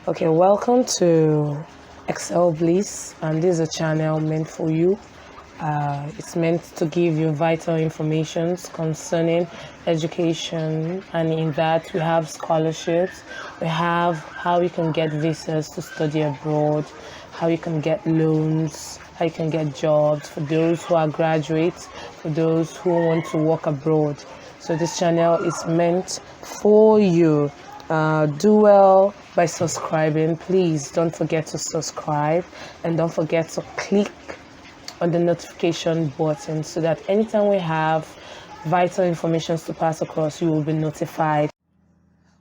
Okay, welcome to Excel Bliss, and this is a channel meant for you. It's meant to give you vital information concerning education, and in that we have scholarships, we have how you can get visas to study abroad, how you can get loans, how you can get jobs for those who are graduates, for those who want to work abroad. So this channel is meant for you. Do well by subscribing. Please don't forget to subscribe, and don't forget to click on the notification button so that anytime we have vital information to pass across, you will be notified.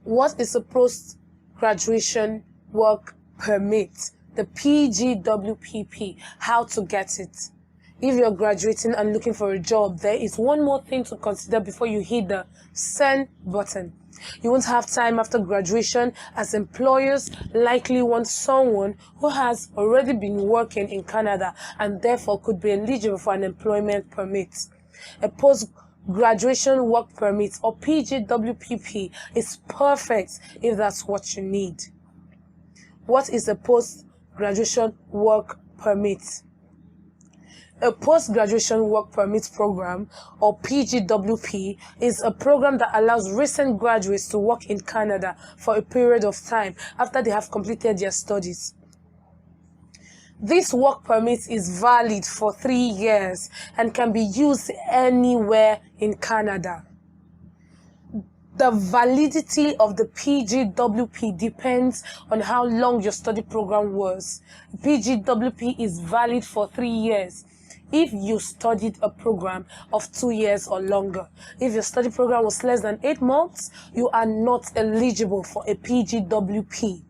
What is a post-graduation work permit? The PGWPP. How to get it? If you're graduating and looking for a job, there is one more thing to consider before you hit the send button. You won't have time after graduation, as employers likely want someone who has already been working in Canada and therefore could be eligible for an employment permit. A post-graduation work permit, or PGWPP, is perfect if that's what you need. What is a post-graduation work permit? A post-graduation work permit program, or PGWP, is a program that allows recent graduates to work in Canada for a period of time after they have completed their studies. This work permit is valid for 3 years and can be used anywhere in Canada. The validity of the PGWP depends on how long your study program was. PGWP is valid for 3 years if you studied a program of 2 years or longer. If your study program was less than 8 months, you are not eligible for a PGWP.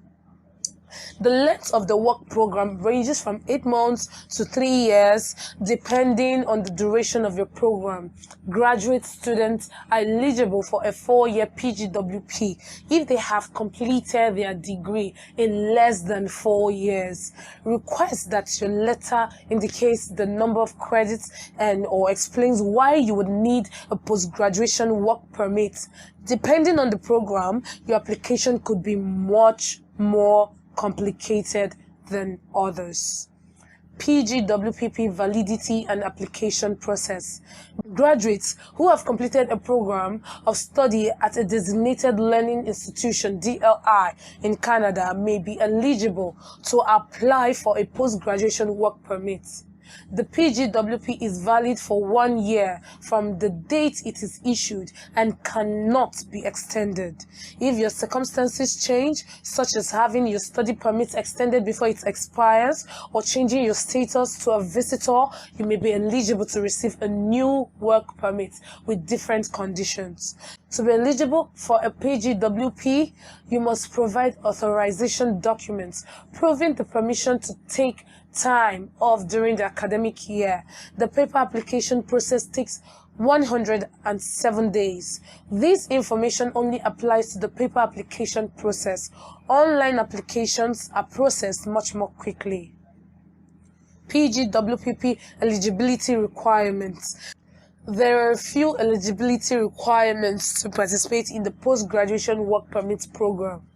The length of the work program ranges from 8 months to 3 years, depending on the duration of your program. Graduate students are eligible for a 4-year PGWP if they have completed their degree in less than 4 years. Request that your letter indicates the number of credits or explains why you would need a post-graduation work permit. Depending on the program, your application could be much more complicated than others. PGWPP validity and application process. Graduates who have completed a program of study at a designated learning institution (DLI) in Canada may be eligible to apply for a post-graduation work permit. The PGWP is valid for 1 year from the date it is issued and cannot be extended. If your circumstances change, such as having your study permit extended before it expires or changing your status to a visitor, you may be eligible to receive a new work permit with different conditions. To be eligible for a PGWP, you must provide authorization documents proving the permission to take time off during the academic year. The paper application process takes 107 days. This information only applies to the paper application process. Online applications are processed much more quickly. PGWPP eligibility requirements. There are a few eligibility requirements to participate in the post-graduation work permit program.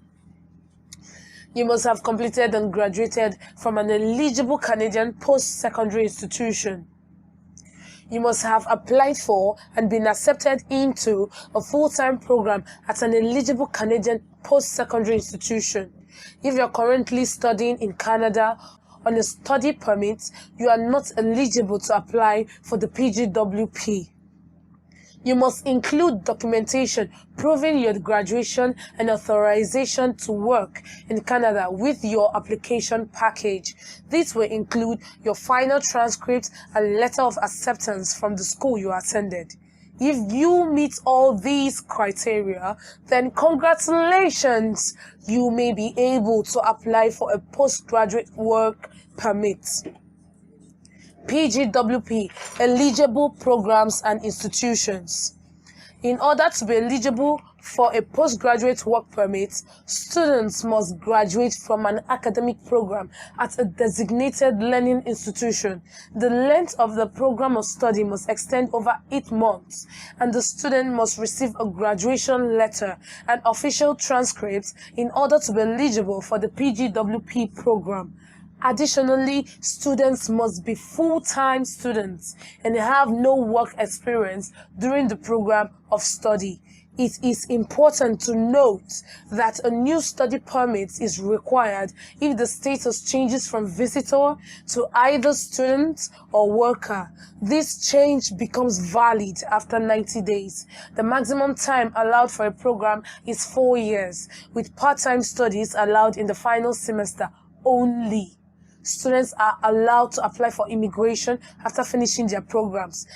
You must have completed and graduated from an eligible Canadian post-secondary institution. You must have applied for and been accepted into a full-time program at an eligible Canadian post-secondary institution. If you are currently studying in Canada on a study permit, you are not eligible to apply for the PGWP. You must include documentation proving your graduation and authorization to work in Canada with your application package. This will include your final transcript and letter of acceptance from the school you attended. If you meet all these criteria, then congratulations! You may be able to apply for a postgraduate work permit. PGWP, eligible programs and institutions. In order to be eligible For a postgraduate work permit, students must graduate from an academic program at a designated learning institution. The length of the program of study must extend over 8 months, and the student must receive a graduation letter and official transcripts in order to be eligible for the PGWP program. Additionally, students must be full-time students and have no work experience during the program of study. It is important to note that a new study permit is required if the status changes from visitor to either student or worker. This change becomes valid after 90 days. The maximum time allowed for a program is 4 years, with part-time studies allowed in the final semester only. Students are allowed to apply for immigration after finishing their programs,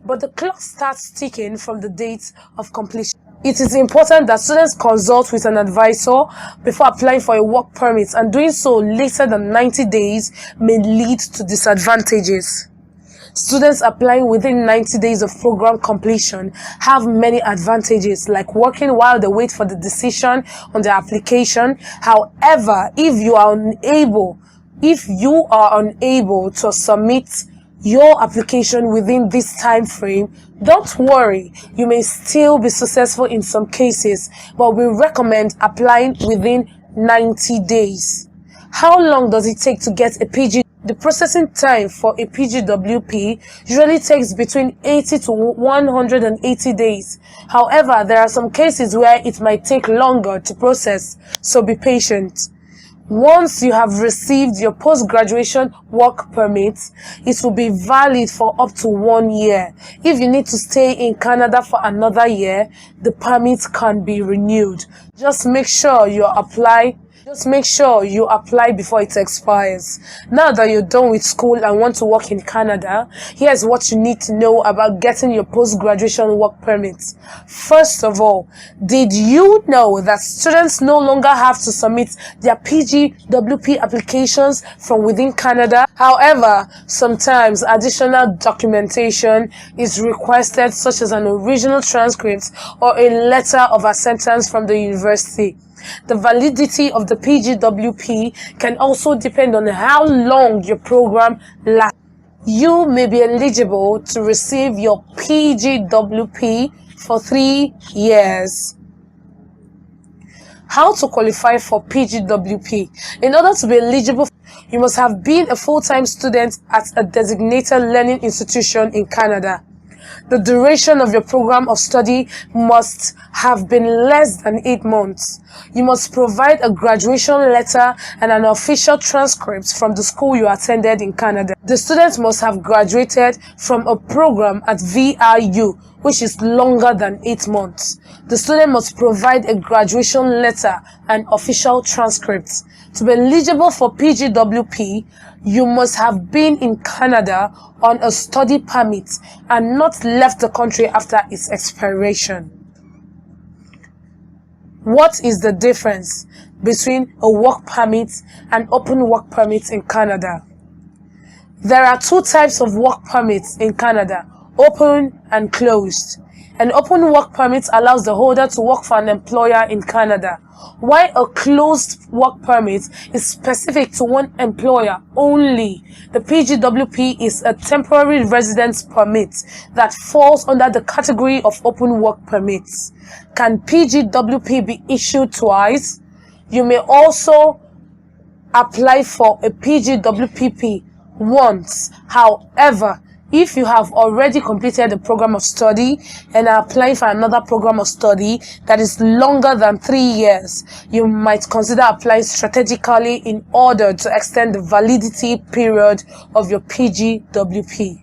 but the clock starts ticking from the date of completion. It is important that students consult with an advisor before applying for a work permit, and doing so later than 90 days may lead to disadvantages. Students applying within 90 days of program completion have many advantages, like working while they wait for the decision on their application. However, if you are unable to submit your application within this time frame, don't worry, you may still be successful in some cases, but we recommend applying within 90 days. How long does it take to get a PG? The processing time for a PGWP usually takes between 80 to 180 days. However, there are some cases where it might take longer to process, so be patient. Once you have received your post-graduation work permit, it will be valid for up to 1 year. If you need to stay in Canada for another year, the permit can be renewed. Just make sure you apply before it expires. Now that you're done with school and want to work in Canada, here's what you need to know about getting your post-graduation work permit. First of all, did you know that students no longer have to submit their PGWP applications from within Canada? However, sometimes additional documentation is requested, such as an original transcript or a letter of acceptance from the university. The validity of the PGWP can also depend on how long your program lasts. You may be eligible to receive your PGWP for 3 years. How to qualify for PGWP? In order to be eligible, you must have been a full-time student at a designated learning institution in Canada. The duration of your program of study must have been less than 8 months. You must provide a graduation letter and an official transcript from the school you attended in Canada. The student must have graduated from a program at VRU, which is longer than 8 months. The student must provide a graduation letter and official transcript. To be eligible for PGWP, you must have been in Canada on a study permit and not left the country after its expiration. What is the difference between a work permit and open work permit in Canada? There are 2 types of work permits in Canada: open and closed. An open work permit allows the holder to work for an employer in Canada, while a closed work permit is specific to one employer only. The PGWP is a temporary residence permit that falls under the category of open work permits. Can PGWP be issued twice? You may also apply for a PGWPP once. However, if you have already completed a program of study and are applying for another program of study that is longer than 3 years, you might consider applying strategically in order to extend the validity period of your PGWP.